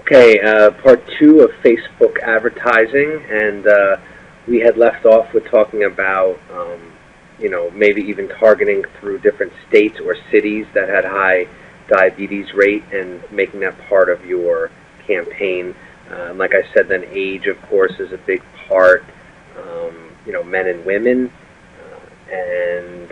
Okay, part two of Facebook advertising, and we had left off with talking about, maybe even targeting through different states or cities that had high diabetes rate and making that part of your campaign. Like I said, then age, of course, is a big part. Men and women, and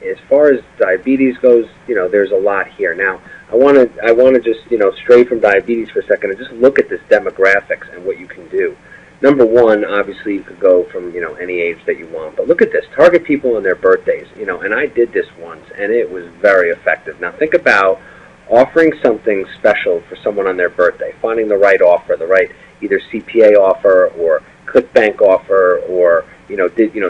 as far as diabetes goes, there's a lot here. Now, I want to just, stray from diabetes for a second and just look at this demographics and what you can do. Number one, obviously, you could go from, any age that you want. But look at this. Target people on their birthdays, and I did this once, and it was very effective. Now, think about offering something special for someone on their birthday, finding the right offer, the right either CPA offer or ClickBank offer or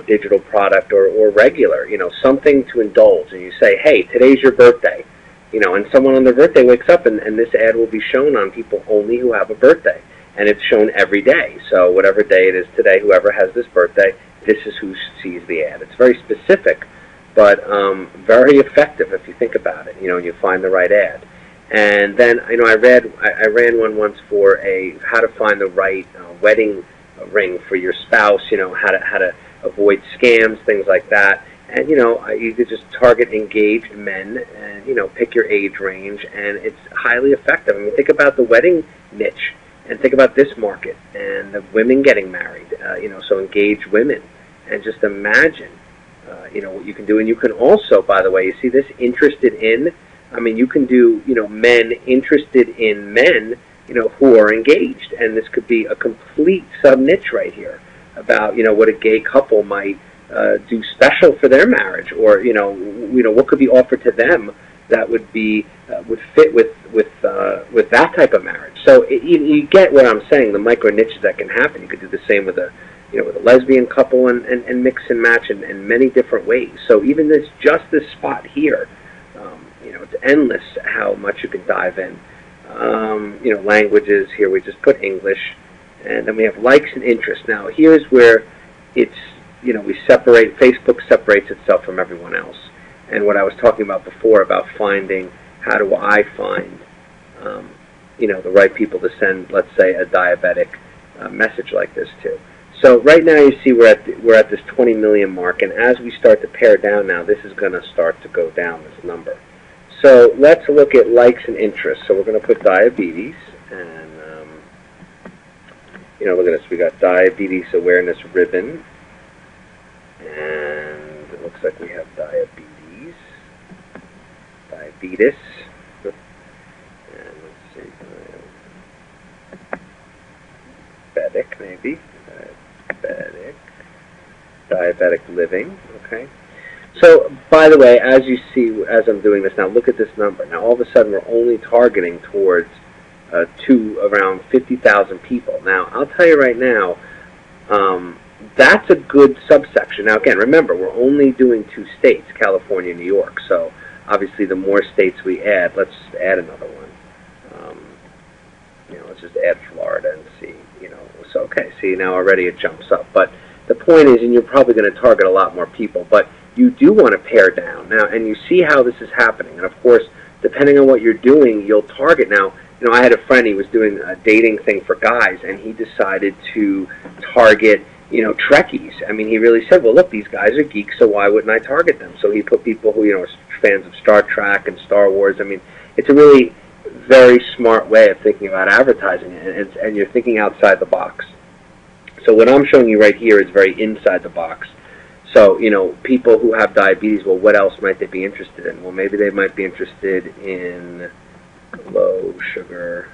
digital product or regular, something to indulge. And you say, hey, today's your birthday, and someone on their birthday wakes up and this ad will be shown on people only who have a birthday. And it's shown every day. So whatever day it is today, whoever has this birthday, this is who sees the ad. It's very specific, but very effective if you think about it, and you find the right ad. And then, I ran one once for how to find the right wedding ring for your spouse, how to avoid scams, things like that. And, you could just target engaged men and, pick your age range, and it's highly effective. I mean, think about the wedding niche, and think about this market, and the women getting married, so engaged women. And just imagine, what you can do. And you can also, by the way, you see this interested in, you can do, men interested in men, who are engaged. And this could be a complete sub-niche right here about, what a gay couple might do special for their marriage, or, what could be offered to them that would fit with that type of marriage. So you get what I'm saying, the micro niches that can happen. You could do the same with a lesbian couple and mix and match in many different ways. So even this spot here, it's endless how much you can dive in. Languages, here we just put English, and then we have likes and interests. Now here's where it's, Facebook separates itself from everyone else. And what I was talking about before about finding, how do I find, the right people to send, let's say, a diabetic message like this to. So right now you see we're at this 20 million mark, and as we start to pare down now, this is going to start to go down, this number. So let's look at likes and interests. So we're going to put diabetes, and look at this. We got diabetes awareness ribbon, and it looks like we have diabetes, and let's see, diabetic maybe, diabetic living. Okay. So, by the way, as you see, as I'm doing this now, look at this number. Now, all of a sudden, we're only targeting towards around 50,000 people. Now, I'll tell you right now, that's a good subsection. Now, again, remember, we're only doing 2 states, California and New York. So, obviously, the more states we add, let's just add another one. Let's just add Florida and see, So, okay, see, now already it jumps up. But the point is, and you're probably going to target a lot more people, but you do want to pare down now, and you see how this is happening. And of course, depending on what you're doing, you'll target. Now, I had a friend, he was doing a dating thing for guys, and he decided to target, Trekkies. He really said, well, look, these guys are geeks, so why wouldn't I target them? So he put people who, are fans of Star Trek and Star Wars. It's a really very smart way of thinking about advertising, and you're thinking outside the box. So what I'm showing you right here is very inside the box. So, people who have diabetes, well, what else might they be interested in? Well, maybe they might be interested in low sugar,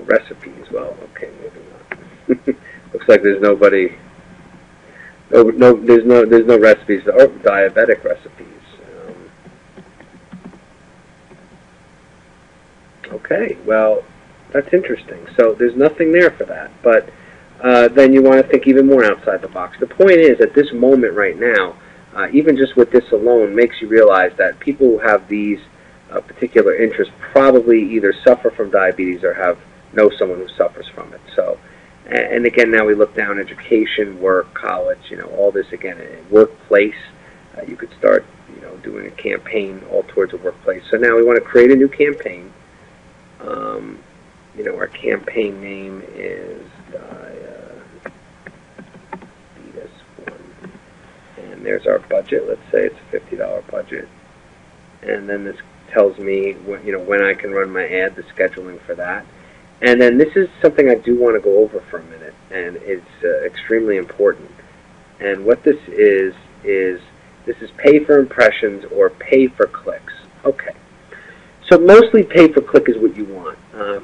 recipes. Well, okay, maybe not. Looks like there's nobody. There's no recipes. Oh, diabetic recipes. Okay, well, that's interesting. So there's nothing there for that, but. Then you want to think even more outside the box. The point is, at this moment right now, even just with this alone, makes you realize that people who have these particular interests probably either suffer from diabetes or know someone who suffers from it. So, and again, now we look down education, work, college, all this again, workplace. You could start, doing a campaign all towards a workplace. So now we want to create a new campaign. our campaign name is Diabetes 1, and there's our budget. Let's say it's a $50 budget, and then this tells me when I can run my ad, the scheduling for that. And then this is something I do want to go over for a minute, and it's extremely important. And what this is pay for impressions or pay for clicks. Okay. So mostly pay per click is what you want.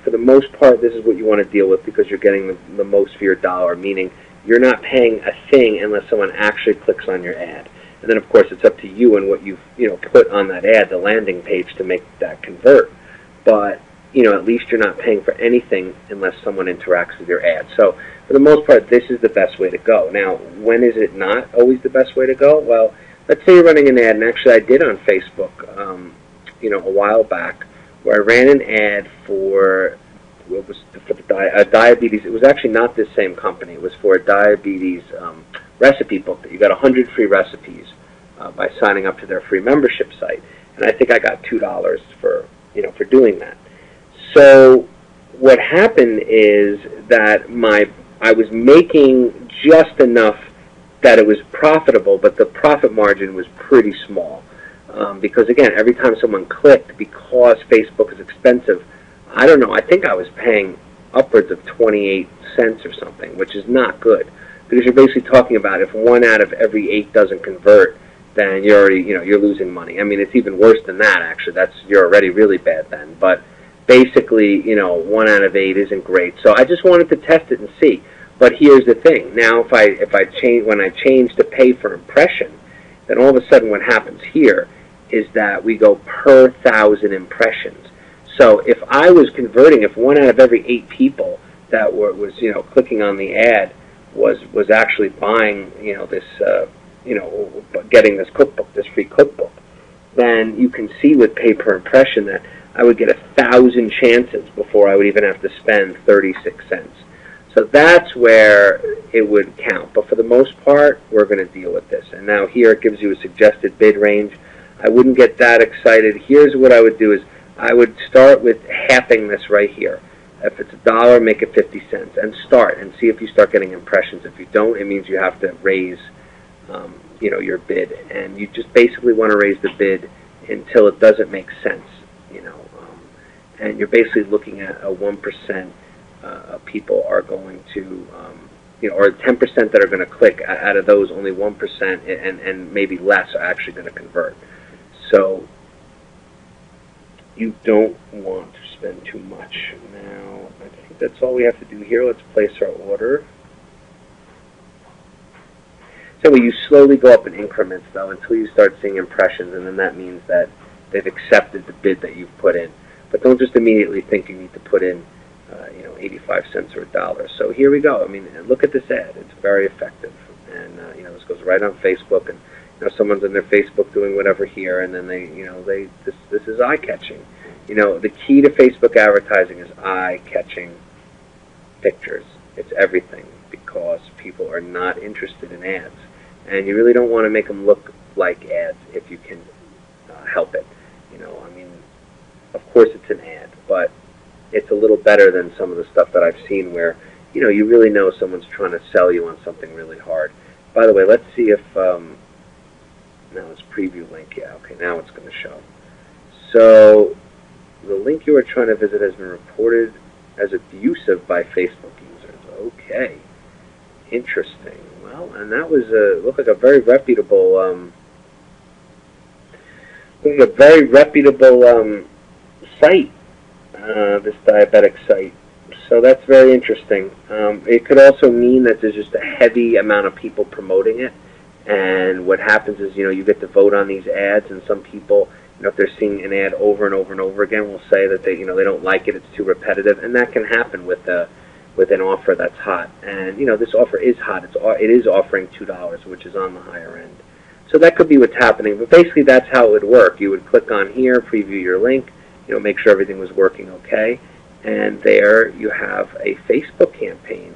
For the most part, this is what you want to deal with because you're getting the most for your dollar, meaning you're not paying a thing unless someone actually clicks on your ad. And then, of course, it's up to you and what you've put on that ad, the landing page, to make that convert. But at least you're not paying for anything unless someone interacts with your ad. So for the most part, this is the best way to go. Now, when is it not always the best way to go? Well, let's say you're running an ad, and actually I did on Facebook a while back, where I ran an ad for diabetes. It was actually not this same company. It was for a diabetes recipe book that you got 100 free recipes by signing up to their free membership site. And I think I got $2 for doing that. So what happened is that I was making just enough that it was profitable, but the profit margin was pretty small. Because again, every time someone clicked, because Facebook is expensive, I don't know, I think I was paying upwards of 28 cents or something, which is not good. Because you're basically talking about if 1 out of every 8 doesn't convert, then you're already, you're losing money. I mean, it's even worse than that, actually. You're already really bad then. But basically, 1 out of 8 isn't great. So I just wanted to test it and see. But here's the thing. Now, when I change to pay for impression, then all of a sudden what happens here is that we go per 1,000 impressions. So if I was converting, if 1 out of every 8 people that was clicking on the ad was actually buying this getting this cookbook, this free cookbook, then you can see with pay per impression that I would get 1,000 chances before I would even have to spend 36 cents. So that's where it would count. But for the most part, we're going to deal with this. And now here it gives you a suggested bid range. I wouldn't get that excited. Here's what I would do is I would start with halving this right here. If it's $1, make it 50 cents. And start and see if you start getting impressions. If you don't, it means you have to raise your bid. And you just basically want to raise the bid until it doesn't make sense. And you're basically looking at a 1% of people are going to, or 10% that are going to click. Out of those, only 1% and maybe less are actually going to convert. So you don't want to spend too much. Now, I think that's all we have to do here. Let's place our order. So you slowly go up in increments, though, until you start seeing impressions, and then that means that they've accepted the bid that you've put in. But don't just immediately think you need to put in 85 cents or $1. So here we go. I mean, look at this ad. It's very effective. And, this goes right on Facebook. And, someone's on their Facebook doing whatever here, and then this is eye-catching. The key to Facebook advertising is eye-catching pictures. It's everything because people are not interested in ads. And you really don't want to make them look like ads if you can help it. Of course it's an ad, but it's a little better than some of the stuff that I've seen where, you really know someone's trying to sell you on something really hard. By the way, let's see if, now it's preview link, yeah, okay, now it's going to show. So, the link you are trying to visit has been reported as abusive by Facebook users. Okay, interesting. Well, and that was, looked like a very reputable, site, this diabetic site. So that's very interesting. It could also mean that there's just a heavy amount of people promoting it, and what happens is, you get to vote on these ads, and some people, if they're seeing an ad over and over and over again, will say that they don't like it, it's too repetitive, and that can happen with an offer that's hot. And this offer is hot. It is offering $2, which is on the higher end. So that could be what's happening. But basically, that's how it would work. You would click on here, preview your link, make sure everything was working okay, and there you have a Facebook campaign.